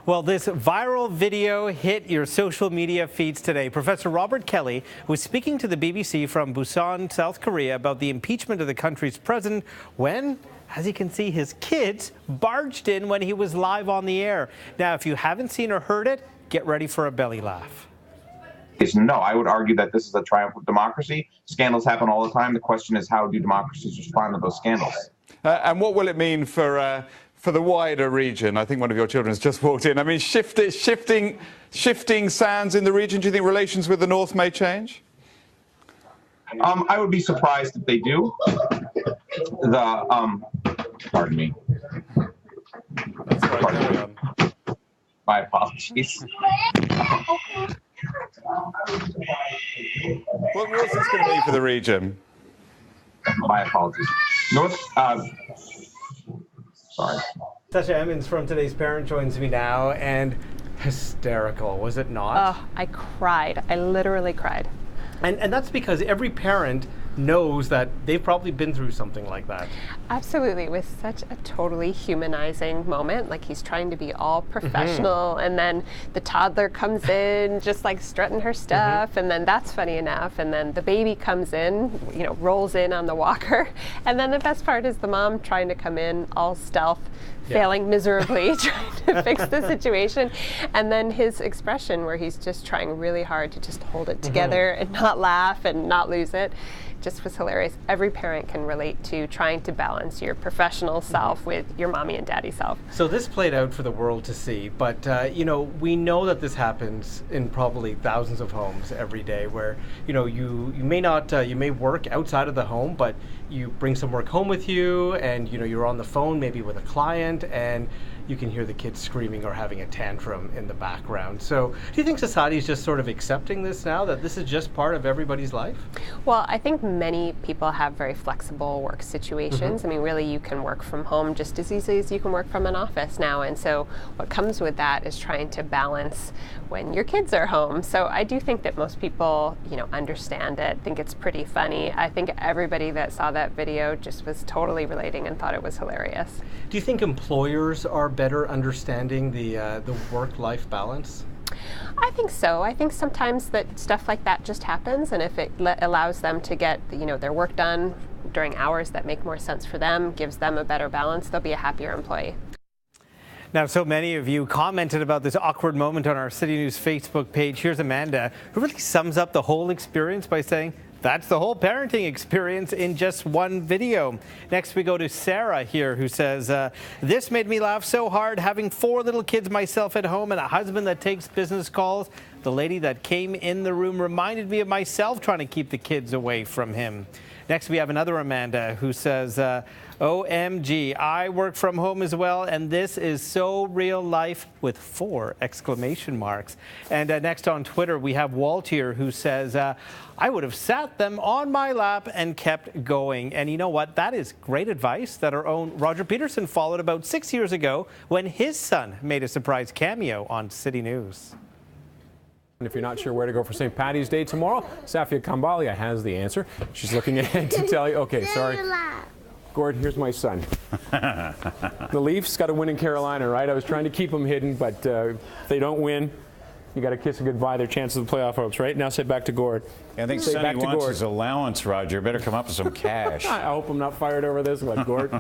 Well, this viral video hit your social media feeds today. Professor Robert Kelly was speaking to the BBC from Busan, South Korea, about the impeachment of the country's president when, as you can see, his kids barged in when he was live on the air. Now, if you haven't seen or heard it, get ready for a belly laugh. No, I would argue that this is a triumph of democracy. Scandals happen all the time. The question is, how do democracies respond to those scandals? And what will it mean for the wider region? I think one of your children has just walked in. I mean, shifting sands in the region. Do you think relations with the North may change? I would be surprised if they do. Pardon me. That's right, carry on. My apologies. What's this going to mean for the region? My apologies. Sorry. Sasha Emmons from Today's Parent joins me now, and hysterical, was it not? Oh, I cried. I literally cried. And that's because every parent knows that they've probably been through something like that. Absolutely. It was such a totally humanizing moment. Like, he's trying to be all professional, and then the toddler comes in just like strutting her stuff, and then that's funny enough, and then the baby comes in, rolls in on the walker, and then the best part is the mom trying to come in all stealth, failing miserably, trying to fix the situation. And then his expression where he's just trying really hard to just hold it together and not laugh and not lose it just was hilarious. Every parent can relate to trying to balance your professional self with your mommy and daddy self. So this played out for the world to see, but we know that this happens in probably thousands of homes every day where, you may not, you may work outside of the home, but you bring some work home with you, and you're on the phone maybe with a client, and you can hear the kids screaming or having a tantrum in the background. So do you think society is just sort of accepting this now, that this is just part of everybody's life? Well, I think many people have very flexible work situations. I mean, really, you can work from home just as easily as you can work from an office now. And so what comes with that is trying to balance when your kids are home. So I do think that most people, understand it, think it's pretty funny. I think everybody that saw that video just was totally relating and thought it was hilarious. Do you think employers are better understanding the work-life balance? I think so. I think sometimes that stuff like that just happens, and if it allows them to get their work done during hours that make more sense for them, gives them a better balance, they'll be a happier employee. Now, so many of you commented about this awkward moment on our City News Facebook page. Here's Amanda, who really sums up the whole experience by saying, that's the whole parenting experience in just one video. Next, we go to Sarah here, who says, this made me laugh so hard, having 4 little kids myself at home and a husband that takes business calls. The lady that came in the room reminded me of myself trying to keep the kids away from him. Next, we have another Amanda who says, OMG, I work from home as well, and this is so real life with 4 exclamation marks. And next on Twitter, we have Walt here who says, I would have sat them on my lap and kept going. And you know what? That is great advice that our own Roger Peterson followed about 6 years ago when his son made a surprise cameo on City News. And if you're not sure where to go for St. Paddy's Day tomorrow, Safia Kambalia has the answer. She's looking ahead to tell you. Okay, sorry. Gord, here's my son. The Leafs got a win in Carolina, right? I was trying to keep them hidden, but if they don't win, you got to kiss them goodbye, their chances of the playoff hopes, right? Now sit back to Gord. I think Sonny wants his allowance, Roger. Better come up with some cash. I hope I'm not fired over this one, Gord.